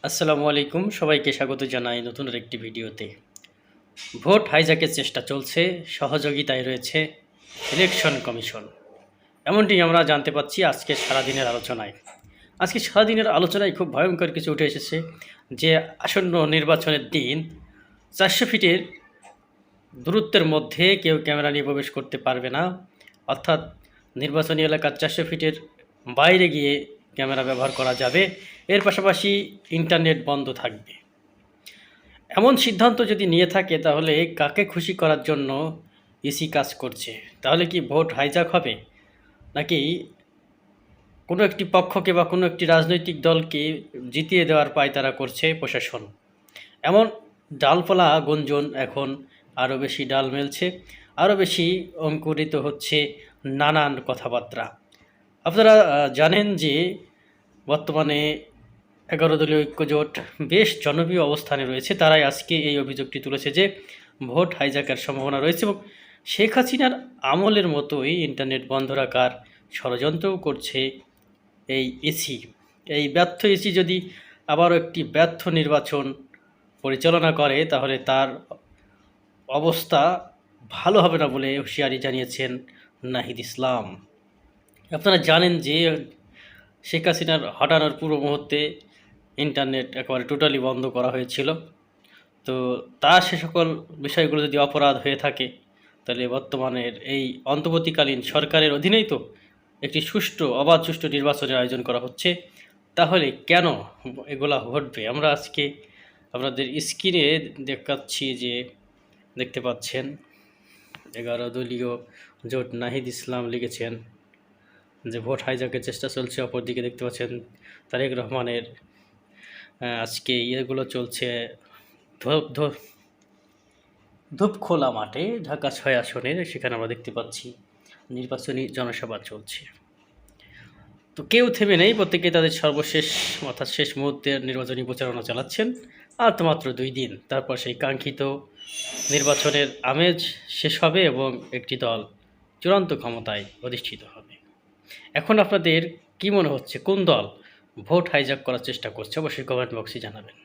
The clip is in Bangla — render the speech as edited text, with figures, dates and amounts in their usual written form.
আসসালামু আলাইকুম, সবাইকে স্বাগত জানাই নতুন আরেকটি ভিডিওতে। ভোট হাইজ্যাকের চেষ্টা চলছে, সহযোগিতায় রয়েছে ইলেকশন কমিশন। এমনটি আমরা জানতে পাচ্ছি আজকে সারাদিনের আলোচনায়। আজকে সারাদিনের আলোচনায় খুব ভয়ঙ্কর কিছু উঠে এসেছে যে আসন্ন নির্বাচনের দিন ৪০০ ফিটের দূরত্বের মধ্যে কেউ ক্যামেরা নিয়ে প্রবেশ করতে পারবে না, অর্থাৎ নির্বাচনী এলাকার ৪০০ ফিটের বাইরে গিয়ে ক্যামেরা ব্যবহার করা যাবে। এর পাশাপাশি ইন্টারনেট বন্ধ থাকবে। এমন সিদ্ধান্ত যদি নিয়ে থাকে তাহলে কাকে খুশি করার জন্য ইসি কাজ করছে? তাহলে কি ভোট হাইজ্যাক হবে, নাকি কোনো একটি পক্ষকে বা কোনো একটি রাজনৈতিক দলকে জিতিয়ে দেওয়ার পায়তারা করছে প্রশাসন? এমন ডালপালা গুঞ্জন এখন আরও বেশি ডাল মেলছে, আরও বেশি অঙ্কুরিত হচ্ছে নানান কথাবার্তা। আপনারা জানেন যে বর্তমানে ১১ দলীয় ঐক্যজোট বেশ জনপ্রিয় অবস্থানে রয়েছে। তারাই আজকে এই অভিযোগটি তুলেছে যে ভোট হাইজ্যাকের সম্ভাবনা রয়েছে এবং শেখ হাসিনার আমলের মতোই ইন্টারনেট বন্ধ রাখার ষড়যন্ত্রও করছে এই ইসি। এই ব্যর্থ ইসি যদি আবারও একটি ব্যর্থ নির্বাচন পরিচালনা করে তাহলে তার অবস্থা ভালো হবে না বলে হুঁশিয়ারি জানিয়েছেন নাহিদ ইসলাম। আপনারা জানেন যে শেখ হাসিনার হটানোর পূর্ব মুহূর্তে ইন্টারনেট একেবারে টোটালি বন্ধ করা হয়েছিল। তো তার সে সকল বিষয়গুলো যদি অপরাধ হয়ে থাকে তাহলে বর্তমানের এই অন্তর্বর্তীকালীন সরকারের অধীনেই তো একটি সুষ্ঠু অবাধ সুষ্ঠু নির্বাচনের আয়োজন করা হচ্ছে। তাহলে কেন এগুলা ঘটবে? আমরা আজকে আপনাদের স্ক্রিনে দেখাচ্ছি যে দেখতে পাচ্ছেন ১১ দলীয় জোট নাহিদ ইসলাম লিখেছেন যে ভোট হাইজ্যাকের চেষ্টা চলছে। অপরদিকে দেখতে পাচ্ছেন তারেক রহমানের আজকে ইয়েগুলো চলছে ধূপখোলা মাঠে, ঢাকা ৬ আসনের, সেখানে আমরা দেখতে পাচ্ছি নির্বাচনী জনসভা চলছে। তো কেউ থেমে নেই, প্রত্যেকে তাদের সর্বশেষ অর্থাৎ শেষ মুহূর্তের নির্বাচনী প্রচারণা চালাচ্ছেন। আর তো মাত্র ২ দিন, তারপর সেই কাঙ্ক্ষিত নির্বাচনের আমেজ শেষ হবে এবং একটি দল চূড়ান্ত ক্ষমতায় অধিষ্ঠিত হবে। এখন আপনাদের কি মনে হচ্ছে, কোন দল ভোট হাইজ্যাক করার চেষ্টা করছে? অবশ্যই কমেন্ট বক্সে জানাবেন।